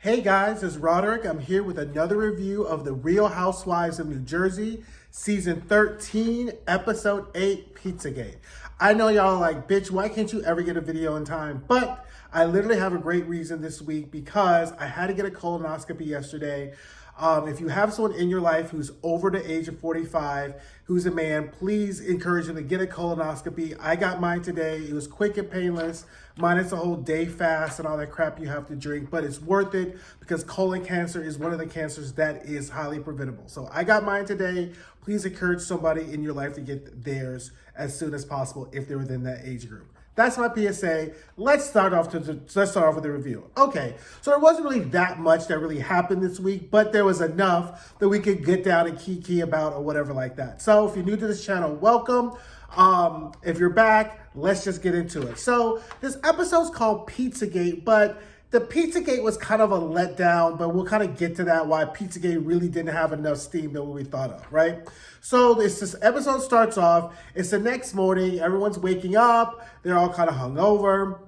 Hey guys, it's Roderick. I'm here with another review of The Real Housewives of New Jersey, Season 13, Episode 8, Pizzagate. I know y'all are like, bitch, why can't you ever get a video in time? But I literally have a great reason this week because I had to get a colonoscopy yesterday. If you have someone in your life who's over the age of 45, who's a man, please encourage them to get a colonoscopy. I got mine today. It was quick and painless. Minus a whole day fast and all that crap you have to drink, but it's worth it because colon cancer is one of the cancers that is highly preventable. So I got mine today. Please encourage somebody in your life to get theirs as soon as possible if they're within that age group. That's my PSA. Let's start off with the review. Okay, so there wasn't really that much that really happened this week, but there was enough that we could get down and kiki about or whatever like that. So if you're new to this channel, welcome. If you're back, let's just get into it. So this episode's called Pizzagate, but the Pizzagate was kind of a letdown, but we'll kind of get to that, why Pizzagate really didn't have enough steam that we thought of, right? So this episode starts off, it's the next morning, everyone's waking up, they're all kind of hungover.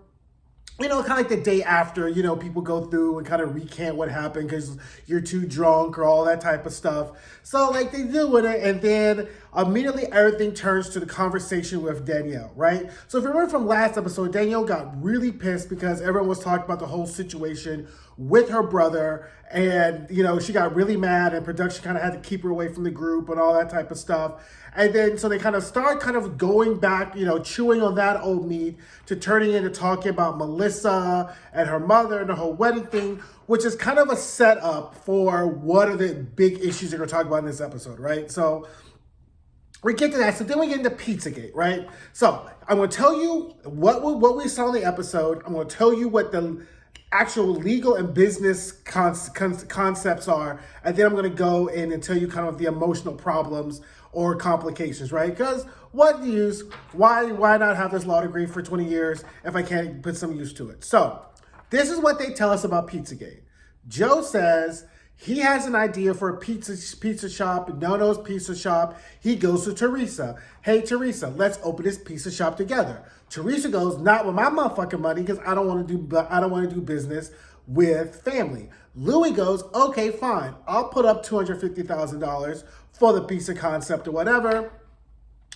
You know, kind of like the day after, you know, people go through and kind of recant what happened because you're too drunk or all that type of stuff. So, like, they deal with it, and then immediately everything turns to the conversation with Danielle, right? So, if you remember from last episode, Danielle got really pissed because everyone was talking about the whole situation with her brother, and, you know, she got really mad, and production kind of had to keep her away from the group and all that type of stuff. And then, so they kind of start kind of going back, you know, chewing on that old meat to turning into talking about Melissa and her mother and the whole wedding thing, which is kind of a setup for what are the big issues they're going to talk about in this episode, right? So we get to that. So then we get into Pizzagate, right? So I'm going to tell you what we saw in the episode. I'm going to tell you what the actual legal and business concepts are. And then I'm going to go in and tell you kind of the emotional problems or complications, right? Because what use? Why not have this law degree for 20 years if I can't put some use to it? So this is what they tell us about Pizzagate. Joe says he has an idea for a pizza shop, Nono's Pizza Shop. He goes to Teresa. Hey, Teresa, let's open this pizza shop together. Teresa goes, not with my motherfucking money because I don't want to do business with family. Louis goes, okay, fine. I'll put up $250,000 for the pizza concept or whatever.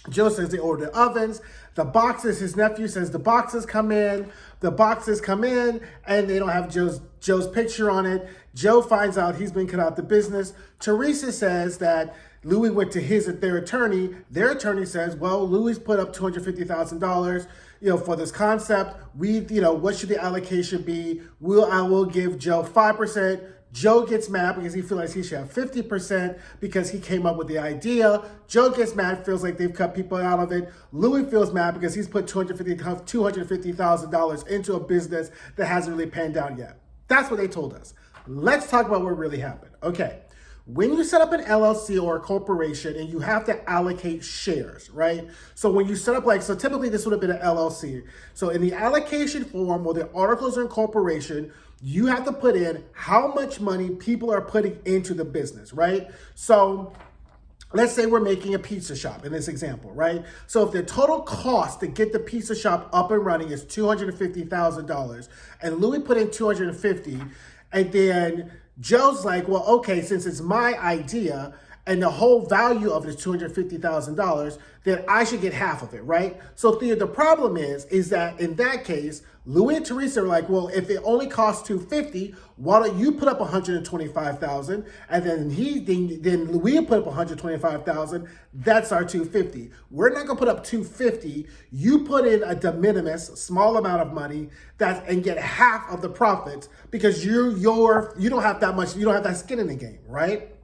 Joe says they order the ovens, the boxes. His nephew says the boxes come in. The boxes come in, and they don't have Joe's picture on it. Joe finds out he's been cut out the business. Teresa says that Louis went to their attorney. Their attorney says, well, Louis put up $250,000, you know, for this concept. What should the allocation be? I will give Joe 5%. Joe gets mad because he feels like he should have 50% because he came up with the idea. Joe gets mad, feels like they've cut people out of it. Louis feels mad because he's put $250,000 into a business that hasn't really panned out yet. That's what they told us. Let's talk about what really happened. Okay. When you set up an LLC or a corporation and you have to allocate shares, right? So when you set up so typically this would have been an LLC. So in the allocation form or the articles of incorporation, you have to put in how much money people are putting into the business, right? So let's say we're making a pizza shop in this example, right? So if the total cost to get the pizza shop up and running is $250,000 and Louis put in $250,000, and then Joe's like, well, okay, since it's my idea and the whole value of it is $250,000, then I should get half of it, right? So the problem is that in that case, Louis and Teresa are like, well, if it only costs $250,000, why don't you put up $125,000, and then Louis put up $125,000. That's our $250,000. We're not gonna put up $250,000. You put in a de minimis, small amount of money and get half of the profits because you don't have that much. You don't have that skin in the game, right?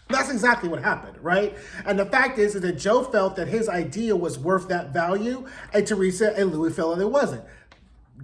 That's exactly what happened, right? And the fact is that Joe felt that his idea was worth that value, and Teresa and Louis felt that it wasn't.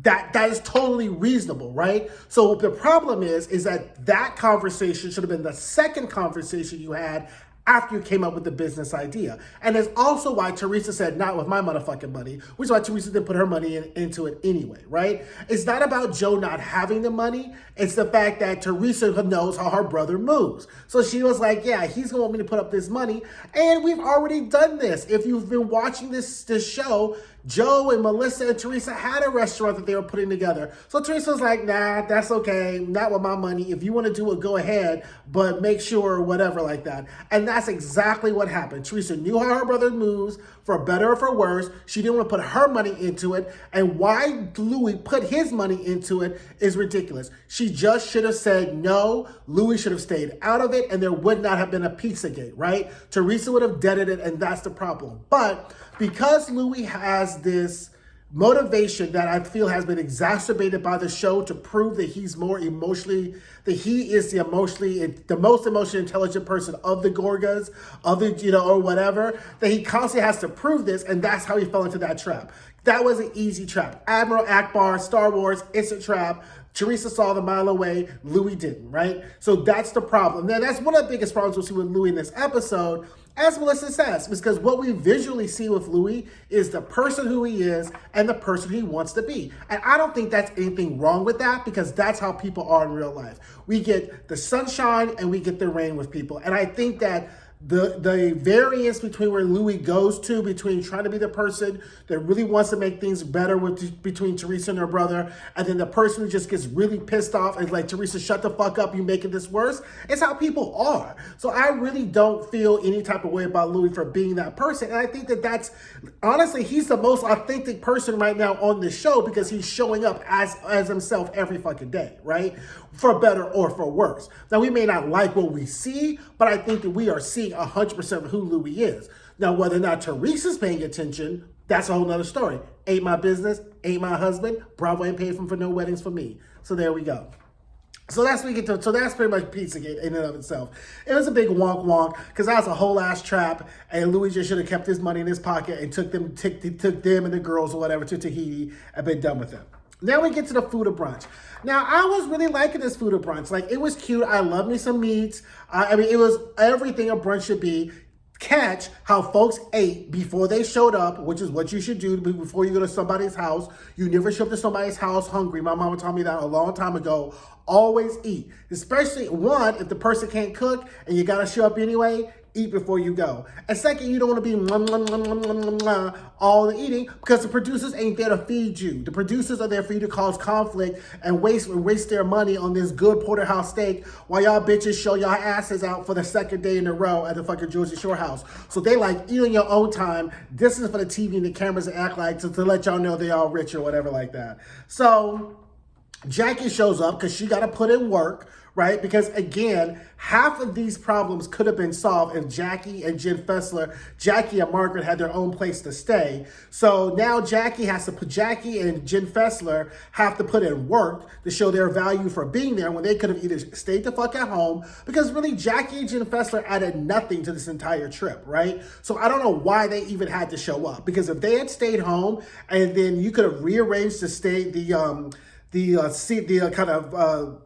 That is totally reasonable, right? So the problem is that conversation should have been the second conversation you had after you came up with the business idea. And that's also why Teresa said, not with my motherfucking money, which is why Teresa didn't put her money into it anyway, right? It's not about Joe not having the money. It's the fact that Teresa knows how her brother moves. So she was like, yeah, he's gonna want me to put up this money. And we've already done this. If you've been watching this show, Joe and Melissa and Teresa had a restaurant that they were putting together. So Teresa was like, nah, that's okay. Not with my money. If you want to do it, go ahead, but make sure whatever like that. And that's exactly what happened. Teresa knew how her brother moves, for better or for worse. She didn't want to put her money into it. And why Louis put his money into it is ridiculous. She just should have said no. Louis should have stayed out of it, and there would not have been a Pizzagate, right? Teresa would have deaded it, and that's the problem. But because Louis has this motivation that I feel has been exacerbated by the show to prove that he's more emotionally, that he is the most emotionally intelligent person of the Gorgas, of the, or whatever, that he constantly has to prove this, and that's how he fell into that trap. That was an easy trap. Admiral Akbar, Star Wars, it's a trap. Teresa saw the mile away, Louis didn't, right? So that's the problem. Now, that's one of the biggest problems we'll see with Louis in this episode, as Melissa says, because what we visually see with Louis is the person who he is and the person he wants to be. And I don't think that's anything wrong with that, because that's how people are in real life. We get the sunshine and we get the rain with people. And I think that the variance between where Louis goes to, between trying to be the person that really wants to make things better between Teresa and her brother, and then the person who just gets really pissed off and like, Teresa, shut the fuck up, you making this worse. It's how people are. So I really don't feel any type of way about Louis for being that person. And I think that that's, honestly, he's the most authentic person right now on this show, because he's showing up as himself every fucking day, right? For better or for worse. Now, we may not like what we see, but I think that we are seeing 100% of who Louis is. Now, whether or not Teresa's paying attention, that's a whole nother story. Ain't my business, ain't my husband. Bravo ain't paid for no weddings for me. So there we go. So that's what we get to. So that's pretty much Pizzagate in and of itself. It was a big wonk because that was a whole ass trap, and Louis just should have kept his money in his pocket and took them and the girls or whatever to Tahiti and been done with them. Now we get to the food of brunch. Now, I was really liking this food of brunch. Like, it was cute. I love me some meats. It was everything a brunch should be. Catch how folks ate before they showed up, which is what you should do before you go to somebody's house. You never show up to somebody's house hungry. My mama taught me that a long time ago. Always eat. Especially, one, if the person can't cook and you got to show up anyway, eat before you go. And second, you don't want to be all the eating, because the producers ain't there to feed you. The producers are there for you to cause conflict and waste their money on this good porterhouse steak while y'all bitches show y'all asses out for the second day in a row at the fucking Jersey Shore house. So they like, eat on your own time. This is for the TV and the cameras to act like, to let y'all know they all rich or whatever like that. So Jackie shows up because she got to put in work, right? Because again, half of these problems could have been solved if Jackie and Margaret had their own place to stay. So now Jackie and Jen Fessler have to put in work to show their value for being there, when they could have either stayed the fuck at home, because really Jackie and Jen Fessler added nothing to this entire trip, right? So I don't know why they even had to show up, because if they had stayed home and then you could have rearranged the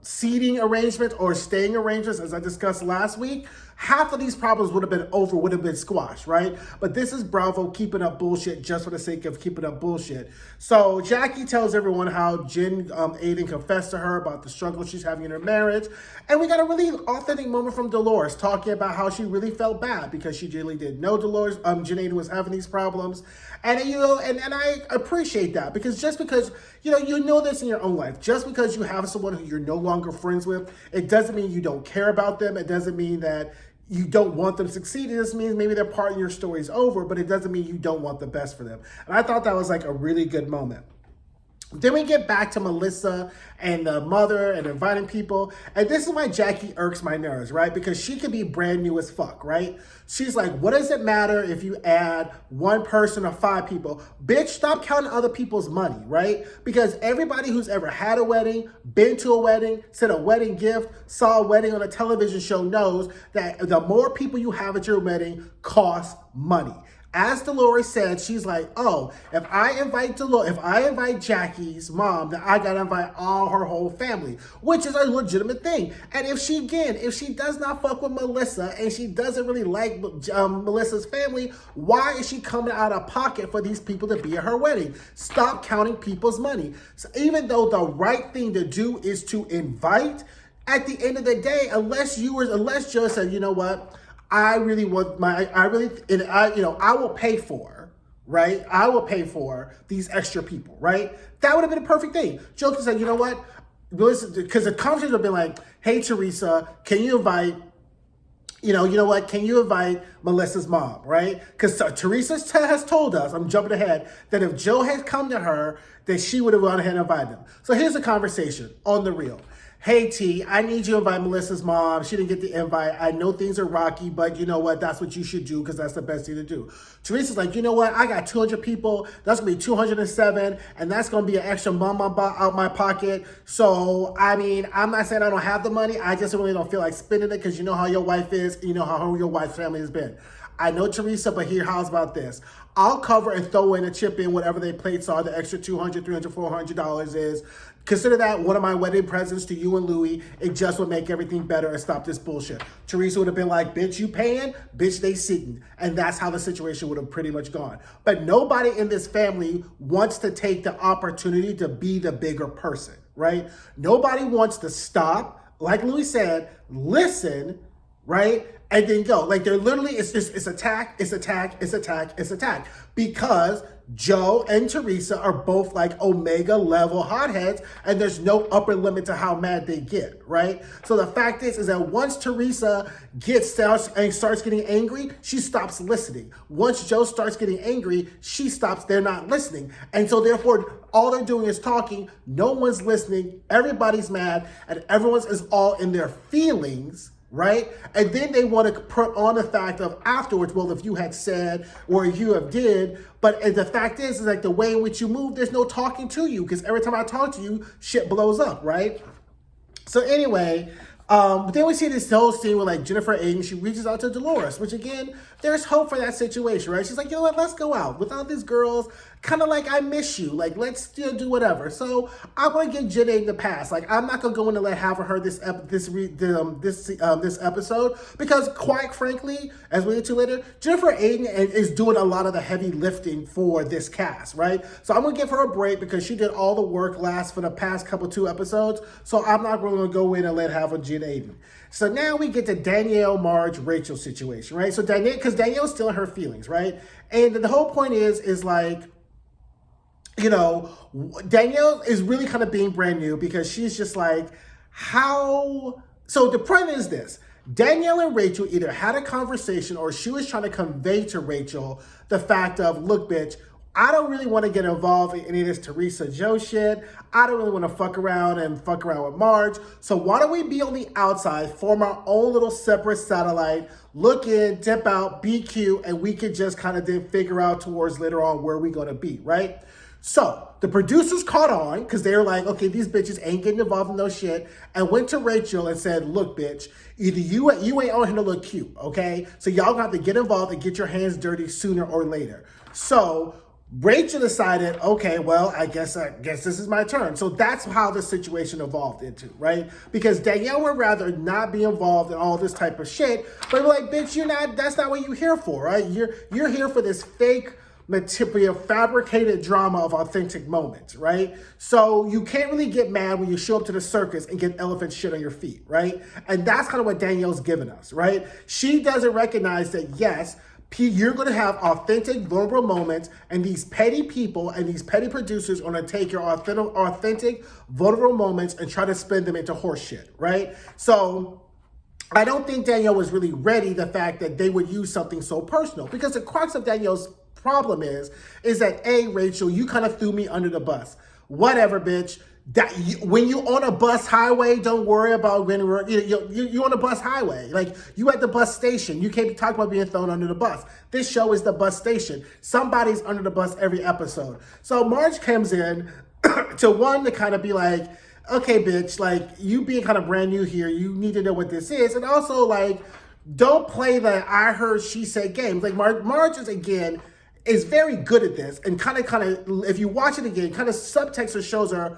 seating arrangement or staying arrangements, as I discussed last week, half of these problems would have been squashed, right? But this is Bravo keeping up bullshit just for the sake of keeping up bullshit. So Jackie tells everyone how Jen Aiden confessed to her about the struggle she's having in her marriage. And we got a really authentic moment from Dolores talking about how she really felt bad because she really didn't know Jen Aiden was having these problems. And and I appreciate that, because just because you know this in your own life, just because you have someone who you're no longer friends with, it doesn't mean you don't care about them. It doesn't mean that you don't want them to succeed. It just means maybe their part in your story is over, but it doesn't mean you don't want the best for them. And I thought that was like a really good moment. Then we get back to Melissa and the mother and inviting people. And this is why Jackie irks my nerves, right? Because she could be brand new as fuck, right? She's like, what does it matter if you add one person or 5 people? Bitch, stop counting other people's money, right? Because everybody who's ever had a wedding, been to a wedding, sent a wedding gift, saw a wedding on a television show knows that the more people you have at your wedding costs money. As Dolores said, she's like, oh, if I invite Jackie's mom, then I gotta invite all her whole family, which is a legitimate thing. And if she does not fuck with Melissa and she doesn't really like Melissa's family, why is she coming out of pocket for these people to be at her wedding? Stop counting people's money. So even though the right thing to do is to invite, at the end of the day, unless Joe said, you know what? I will pay for right? I will pay for these extra people, right? That would have been a perfect thing. Joe could say, you know what? Because the conversation would have been like, hey, Teresa, can you invite, you know what? Can you invite Melissa's mom, right? Because Teresa has told us, I'm jumping ahead, that if Joe had come to her, that she would have gone ahead and invited them. So here's the conversation on the real. Hey, T, I need you to invite Melissa's mom. She didn't get the invite. I know things are rocky, but you know what? That's what you should do because that's the best thing to do. Teresa's like, you know what? I got 200 people. That's going to be 207, and that's going to be an extra mama out my pocket. So, I mean, I'm not saying I don't have the money. I just really don't feel like spending it because you know how your wife is. You know how your wife's family has been. I know Teresa, but how's about this? I'll cover and throw in a chip in whatever their plates are, the extra $200, $300, $400 is. Consider that one of my wedding presents to you and Louie. It just would make everything better and stop this bullshit. Teresa would have been like, bitch, you paying? Bitch, they sitting. And that's how the situation would have pretty much gone. But nobody in this family wants to take the opportunity to be the bigger person, right? Nobody wants to stop, like Louie said, listen, right? And then go. Like they're literally, it's attack, it's attack, it's attack, it's attack. Because Joe and Teresa are both like Omega level hotheads, and there's no upper limit to how mad they get, right? So the fact is that once Teresa starts getting angry, she stops listening. Once Joe starts getting angry, she stops, they're not listening. And so therefore, all they're doing is talking, no one's listening, everybody's mad, and everyone's is all in their feelings, right? And then they want to put on the fact of afterwards, well, if you had said or you have did, but the fact is like the way in which you move, there's no talking to you because every time I talk to you, shit blows up, right? So anyway, then we see this whole scene with like Jennifer Aiden, she reaches out to Dolores, which again, there's hope for that situation, right? She's like, you know what, let's go out without these girls. Kind of like, I miss you. Like, let's still do whatever. So I'm going to give Jen Aiden the pass. Like, I'm not going to go in and let have her this episode because quite frankly, as we get to later, Jennifer Aiden is doing a lot of the heavy lifting for this cast, right? So I'm going to give her a break because she did all the work for the past two episodes. So I'm not really going to go in and let have her Jen Aiden. So now we get to Danielle, Marge, Rachel situation, right? So Danielle, because Danielle's still in her feelings, right? And the whole point is like, you know, Danielle is really kind of being brand new because she's just like, how? So the point is this. Danielle and Rachel either had a conversation or she was trying to convey to Rachel the fact of, look, bitch, I don't really want to get involved in any of this Teresa Joe shit. I don't really want to fuck around with Marge. So why don't we be on the outside, form our own little separate satellite, look in, dip out, be cute, and we can just kind of then figure out towards later on where we're going to be, right? So the producers caught on because they were like, okay, these bitches ain't getting involved in no shit, and went to Rachel and said, look, bitch, either you ain't on here to look cute, okay? So y'all gonna have to get involved and get your hands dirty sooner or later. So Rachel decided, okay, well, I guess this is my turn. So that's how the situation evolved into, right? Because Danielle would rather not be involved in all this type of shit, but we're like, bitch, that's not what you're here for, right? You're here for this fake material, fabricated drama of authentic moments, right? So you can't really get mad when you show up to the circus and get elephant shit on your feet, right? And that's kind of what Danielle's given us, right? She doesn't recognize that, yes, you're going to have authentic, vulnerable moments, and these petty people and these petty producers are going to take your authentic, vulnerable moments and try to spin them into horse shit, right? So I don't think Danielle was really ready the fact that they would use something so personal, because the crux of Danielle's problem is that A, Rachel, you kind of threw me under the bus. Whatever, bitch. When you on a bus highway, don't worry about when you on a bus highway. Like, you at the bus station. You can't be talking about being thrown under the bus. This show is the bus station. Somebody's under the bus every episode. So Marge comes in to kind of be like, okay, bitch, like, you being kind of brand new here, you need to know what this is. And also, like, don't play the I heard, she said games. Like, Marge is very good at this, and kind of, if you watch it again, kind of subtext or shows her,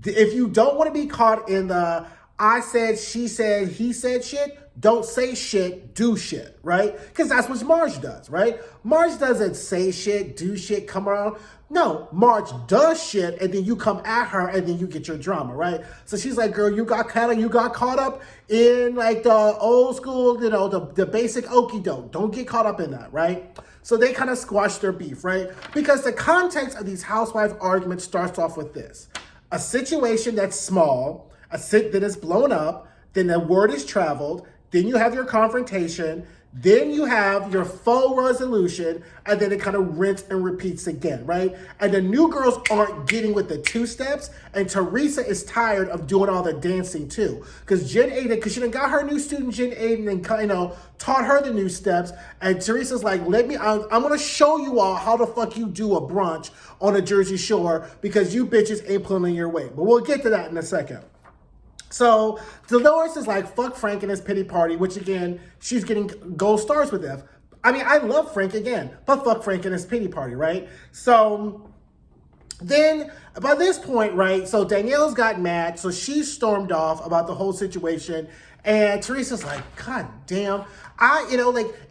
if you don't want to be caught in the I said, she said, he said shit, don't say shit, do shit, right? Because that's what Marge does, right? Marge doesn't say shit, do shit, come around. No, Marge does shit, and then you come at her, and then you get your drama, right? So she's like, girl, you got caught up in like the old school, the basic okie doke. Don't get caught up in that, right? So they kind of squash their beef, right? Because the context of these housewife arguments starts off with this. A situation that's small, that is blown up, then the word is traveled, then you have your confrontation, then you have your faux resolution, and then it kind of rinse and repeats again, right? And the new girls aren't getting with the two steps, and Teresa is tired of doing all the dancing too. Because Jen Aiden, because she done got her new student Jen Aiden and taught her the new steps, and Teresa's like, I'm gonna show you all how the fuck you do a brunch on a Jersey Shore because you bitches ain't pulling your weight. But we'll get to that in a second. So Dolores is like, fuck Frank and his pity party, which again, she's getting gold stars with F. I mean, I love Frank again, but fuck Frank and his pity party, right? So then by this point, right, so Danielle's got mad, so she stormed off about the whole situation, and Teresa's like, God damn,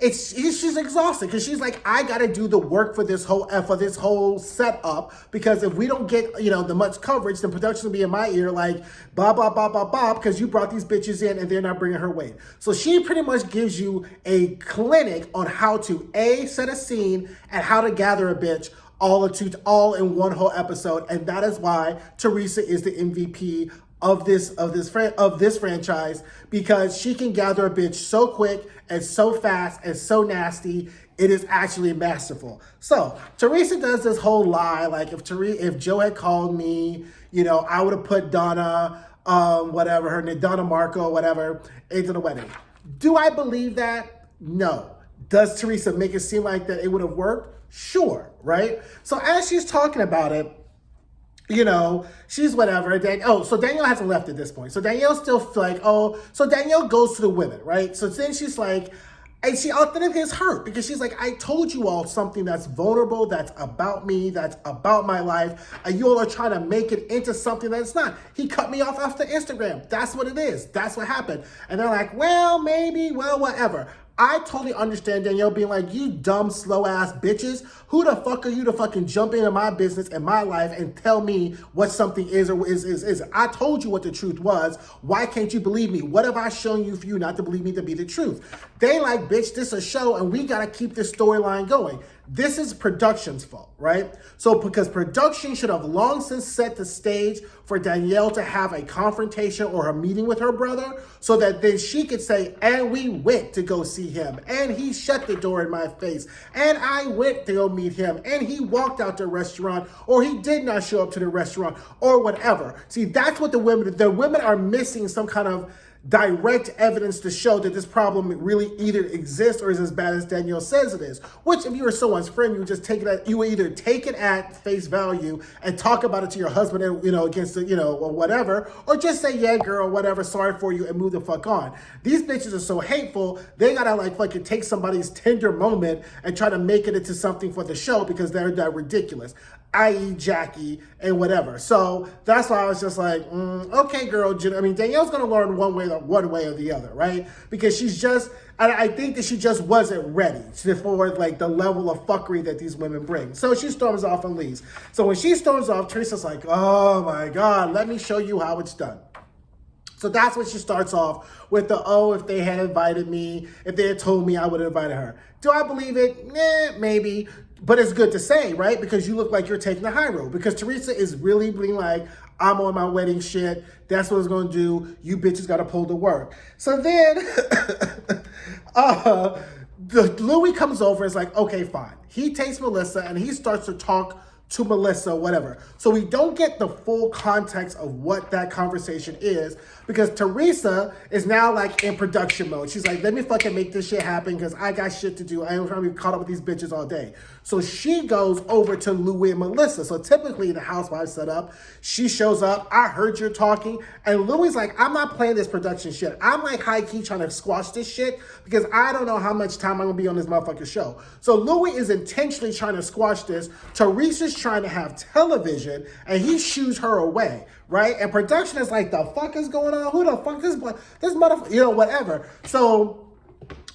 she's exhausted because she's like, I got to do the work for this whole setup, because if we don't get, the much coverage, then production will be in my ear like, blah, blah, blah, blah, blah, because you brought these bitches in and they're not bringing her weight. So she pretty much gives you a clinic on how to, A, set a scene and how to gather a bitch all in one whole episode. And that is why Teresa is the MVP of this franchise, because she can gather a bitch so quick and so fast and so nasty. It is actually masterful. So Teresa does this whole lie, like if Joe had called me, I would have put Donna, Donna Marco, whatever, into the wedding. Do I believe that? No. Does Teresa make it seem like that it would have worked? Sure, right? So as she's talking about it, she's whatever. So Danielle hasn't left at this point. So Danielle's still like, so Danielle goes to the women, right? So then she's like, and she authentically is hurt because she's like, I told you all something that's vulnerable, that's about me, that's about my life, and you all are trying to make it into something that it's not. He cut me off after Instagram. That's what it is. That's what happened. And they're like, well, maybe, well, whatever. I totally understand Danielle being like, you dumb, slow-ass bitches. Who the fuck are you to fucking jump into my business and my life and tell me what something is or isn't? I told you what the truth was. Why can't you believe me? What have I shown you for you not to believe me to be the truth? They like, bitch, this is a show and we got to keep this storyline going. This is production's fault, right? So because production should have long since set the stage for Danielle to have a confrontation or a meeting with her brother so that then she could say, and we went to go see him, and he shut the door in my face, and I went to go meet him, and he walked out the restaurant, or he did not show up to the restaurant, or whatever. See, that's what the women are missing, some kind of direct evidence to show that this problem really either exists or is as bad as Danielle says it is. Which, if you were someone's friend, you would just you would either take it at face value and talk about it to your husband, against the, or whatever, or just say, yeah, girl, whatever, sorry for you, and move the fuck on. These bitches are so hateful, they gotta like fucking take somebody's tender moment and try to make it into something for the show because they're that ridiculous, i.e. Jackie and whatever. So that's why I was just like, okay, girl. Danielle's gonna learn one way or the other, right? Because I think that she just wasn't ready for like the level of fuckery that these women bring. So she storms off and leaves. So when she storms off, Teresa's like, oh my God, let me show you how it's done. So that's when she starts off with if they had invited me, if they had told me, I would have invited her. Do I believe it? Maybe. But it's good to say, right? Because you look like you're taking the high road. Because Teresa is really being like, I'm on my wedding shit. That's what it's going to do. You bitches got to pull the work. So then Louis comes over and is like, okay, fine. He takes Melissa and he starts to talk to Melissa, whatever. So we don't get the full context of what that conversation is because Teresa is now like in production mode. She's like, let me fucking make this shit happen because I got shit to do. I ain't trying to be caught up with these bitches all day. So she goes over to Louis and Melissa. So typically the housewives set up, she shows up, I heard you're talking, and Louis is like, I'm not playing this production shit. I'm like high-key trying to squash this shit because I don't know how much time I'm gonna be on this motherfucking show. So Louis is intentionally trying to squash this. Teresa's trying to have television and he shoos her away, right? And production is like, the fuck is going on? Who the fuck is this motherfucker? Whatever. So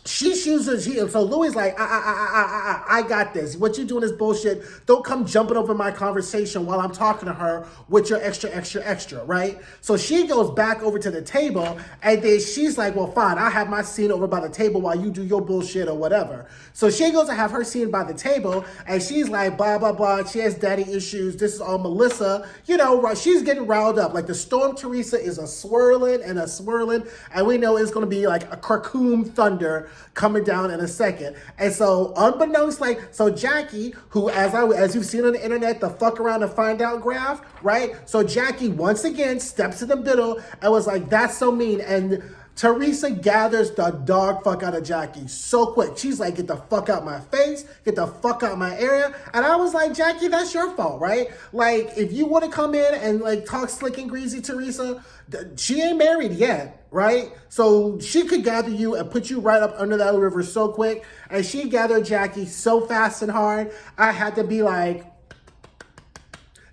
so Louis like, I got this. What you doing is bullshit. Don't come jumping over my conversation while I'm talking to her with your extra, right? So she goes back over to the table, and then she's like, well, fine, I'll have my scene over by the table while you do your bullshit or whatever. So she goes to have her scene by the table, and she's like, blah, blah, blah. She has daddy issues. This is all Melissa. She's getting riled up. Like the storm Teresa is a swirling, and we know it's going to be like a Krakoom thunder coming down in a second. And so unbeknownst, so Jackie, who as you've seen on the internet, the fuck around and find out graph, right? So Jackie once again steps in the middle and was like, that's so mean. And Teresa gathers the dog fuck out of Jackie so quick. She's like, get the fuck out my face, get the fuck out my area. And I was like, Jackie, that's your fault, right? Like, if you want to come in and like talk slick and greasy, Teresa, she ain't married yet, right? So she could gather you and put you right up under that river so quick. And she gathered Jackie so fast and hard, I had to be like,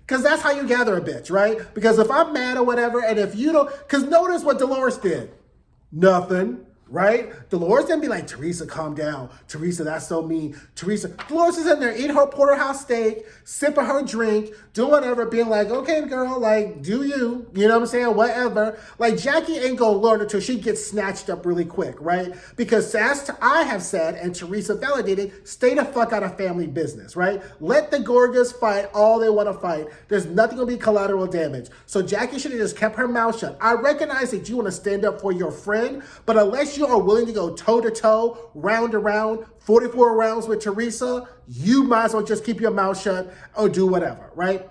because that's how you gather a bitch, right? Because if I'm mad or whatever, and if you don't, because notice what Dolores did. Nothing, right? Dolores didn't be like, Teresa, calm down. Teresa, that's so mean. Dolores is in there eating her porterhouse steak, sipping her drink, doing whatever, being like, okay, girl, like, do you. You know what I'm saying? Whatever. Like, Jackie ain't gonna learn until she gets snatched up really quick, right? Because as I have said, and Teresa validated, stay the fuck out of family business, right? Let the Gorgas fight all they want to fight. There's nothing gonna be collateral damage. So Jackie should have just kept her mouth shut. I recognize that you want to stand up for your friend, but unless you are willing to go toe-to-toe, round to round, 44 rounds with Teresa, you might as well just keep your mouth shut or do whatever, right?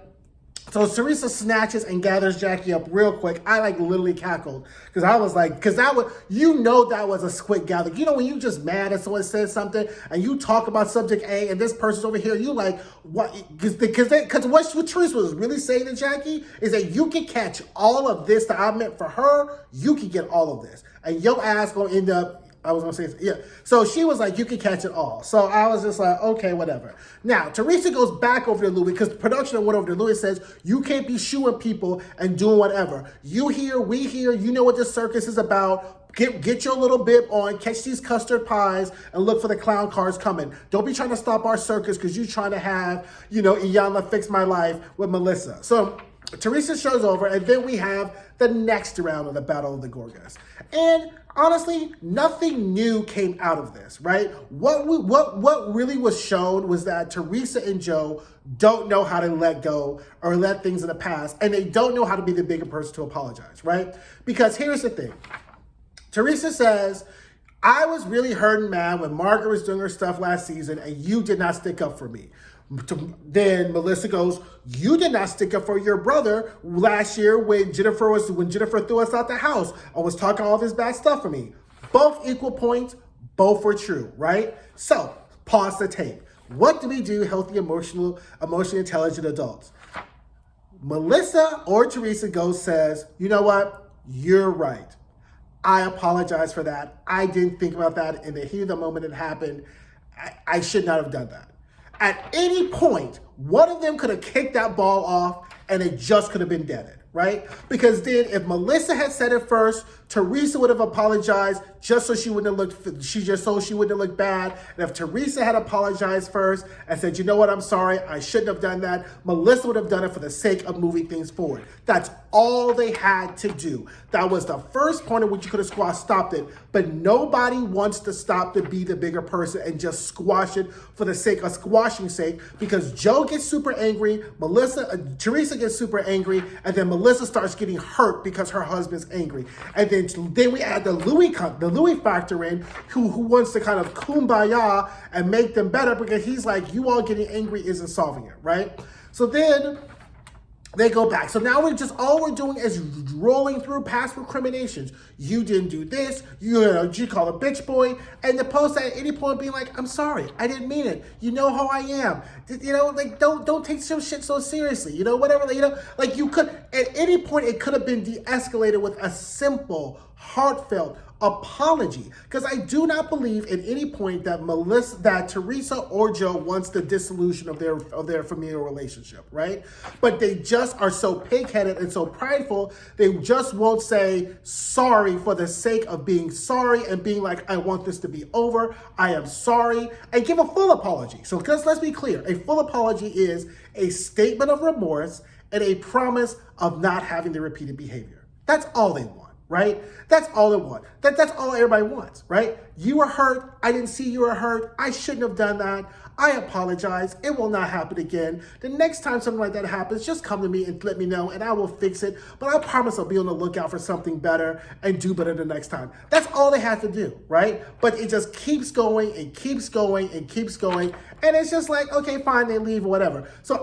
So Teresa snatches and gathers Jackie up real quick. I like literally cackled because I was like, that was a quick gather. When you just mad at someone says something and you talk about subject A and this person's over here, you like, what? Because what Teresa was really saying to Jackie is that you can catch all of this that I meant for her. You can get all of this. And your ass gonna end up, I was going to say, yeah. So she was like, you can catch it all. So I was just like, okay, whatever. Now, Teresa goes back over to Louis because the production went over to Louis, says, you can't be shooing people and doing whatever. You here, we here, you know what this circus is about. Get your little bib on, catch these custard pies, and look for the clown cars coming. Don't be trying to stop our circus because you're trying to have, Iyanla Fix My Life with Melissa. So Teresa shows over, and then we have the next round of the Battle of the Gorgas. And honestly, nothing new came out of this, right? What really was shown was that Teresa and Joe don't know how to let go or let things in the past, and they don't know how to be the bigger person to apologize, right? Because here's the thing. Teresa says, I was really hurt and mad when Margaret was doing her stuff last season and you did not stick up for me. Then Melissa goes, you did not stick up for your brother last year when Jennifer threw us out the house and was talking all this bad stuff for me. Both equal points, both were true, right? So pause the tape. What do we do, healthy, emotionally intelligent adults? Melissa or Teresa says, you know what? You're right. I apologize for that. I didn't think about that in the heat of the moment it happened. I should not have done that. At any point, one of them could have kicked that ball off and it just could have been deaded, right? Because then if Melissa had said it first, Teresa would have apologized just so she wouldn't have looked bad. And if Teresa had apologized first and said, you know what, I'm sorry, I shouldn't have done that, Melissa would have done it for the sake of moving things forward. That's all they had to do. That was the first point at which you could have stopped it. But nobody wants to stop to be the bigger person and just squash it for the sake of squashing sake, because Joe gets super angry, Teresa gets super angry, and then Melissa starts getting hurt because her husband's angry. And then we add the Louis factor in, who wants to kind of kumbaya and make them better, because he's like, you all getting angry isn't solving it, right? So then they go back. So now all we're doing is rolling through past recriminations. You didn't do this. You call a bitch boy. And the post at any point being like, I'm sorry, I didn't mean it. You know how I am. Don't take some shit so seriously. Whatever, you could, at any point, it could have been de-escalated with a simple heartfelt apology, because I do not believe at any point that Teresa or Joe wants the dissolution of their familial relationship, right? But they just are so pig-headed and so prideful, they just won't say sorry for the sake of being sorry and being like, I want this to be over, I am sorry, and give a full apology. So let's be clear, a full apology is a statement of remorse and a promise of not having the repeated behavior. That's all they want. Right? That's all they want. That's all everybody wants, right? You were hurt. I didn't see you were hurt. I shouldn't have done that. I apologize. It will not happen again. The next time something like that happens, just come to me and let me know and I will fix it. But I promise I'll be on the lookout for something better and do better the next time. That's all they have to do, right? But it just keeps going and keeps going and keeps going. And it's just like, okay, fine, they leave or whatever. So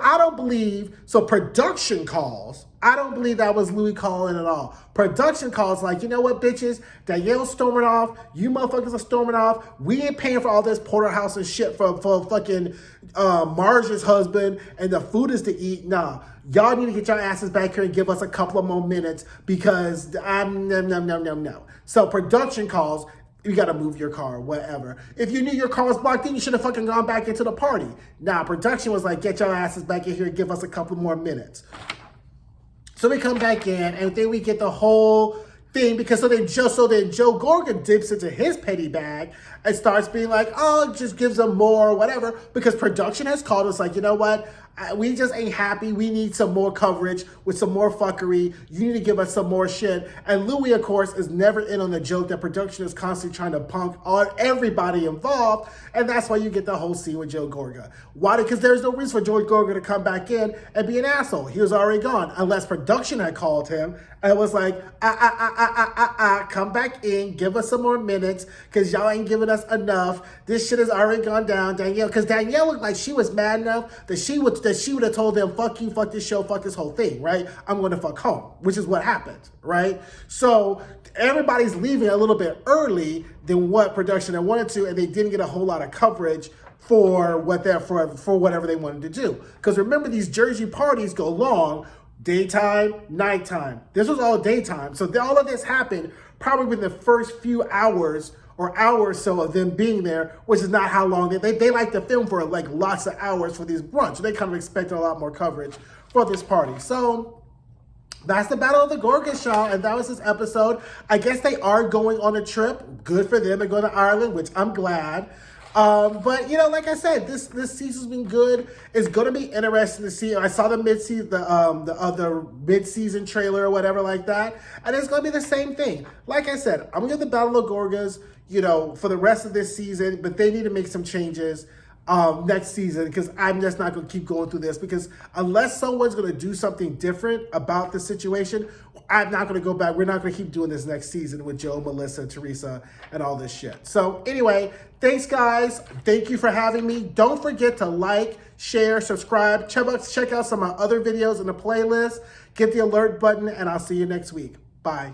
production calls, I don't believe that was Louis calling at all. Production calls like, you know what, bitches? Danielle's storming off. You motherfuckers are storming off. We ain't paying for all this porterhouse and shit for fucking Marge's husband, and the food is to eat. Nah, y'all need to get your asses back here and give us a couple of more minutes because no. So production calls, you got to move your car, whatever. If you knew your car was blocked in, you should have fucking gone back into the party. Nah, production was like, get your asses back in here and give us a couple more minutes. So we come back in, and then we get the whole thing, because so then Joe Gorga dips into his petty bag and starts being like, oh, just gives them more or whatever, because production has called us like, you know what? We just ain't happy. We need some more coverage with some more fuckery. You need to give us some more shit. And Louis, of course, is never in on the joke that production is constantly trying to punk everybody involved. And that's why you get the whole scene with Joe Gorga. Why? Because there's no reason for Joe Gorga to come back in and be an asshole. He was already gone, unless production had called him and was like, come back in, give us some more minutes, because y'all ain't giving us enough. This shit has already gone down, Danielle. Because Danielle looked like she was mad enough that she would have told them, fuck you, fuck this show, fuck this whole thing, right? I'm going to fuck home, which is what happened, right? So everybody's leaving a little bit early than what production had wanted to, and they didn't get a whole lot of coverage for whatever they wanted to do. Because remember, these Jersey parties go long, daytime, nighttime. This was all daytime. So all of this happened probably within the first few hours or hour or so of them being there, which is not how long they like to film for, like lots of hours for these brunch. So they kind of expected a lot more coverage for this party. So that's the Battle of the Gorgas, y'all, and that was this episode. I guess they are going on a trip. Good for them. They're going to Ireland, which I'm glad. But you know, like I said, this season's been good. It's gonna be interesting to see. I saw the other mid-season trailer or whatever like that, and it's gonna be the same thing. Like I said, I'm gonna get the Battle of Gorgas, you know, for the rest of this season, but they need to make some changes next season, because I'm just not going to keep going through this, because unless someone's going to do something different about the situation, I'm not going to go back. We're not going to keep doing this next season with Joe, Melissa, Teresa, and all this shit. So anyway, thanks guys. Thank you for having me. Don't forget to like, share, subscribe. Check out some of my other videos in the playlist. Get the alert button, and I'll see you next week. Bye.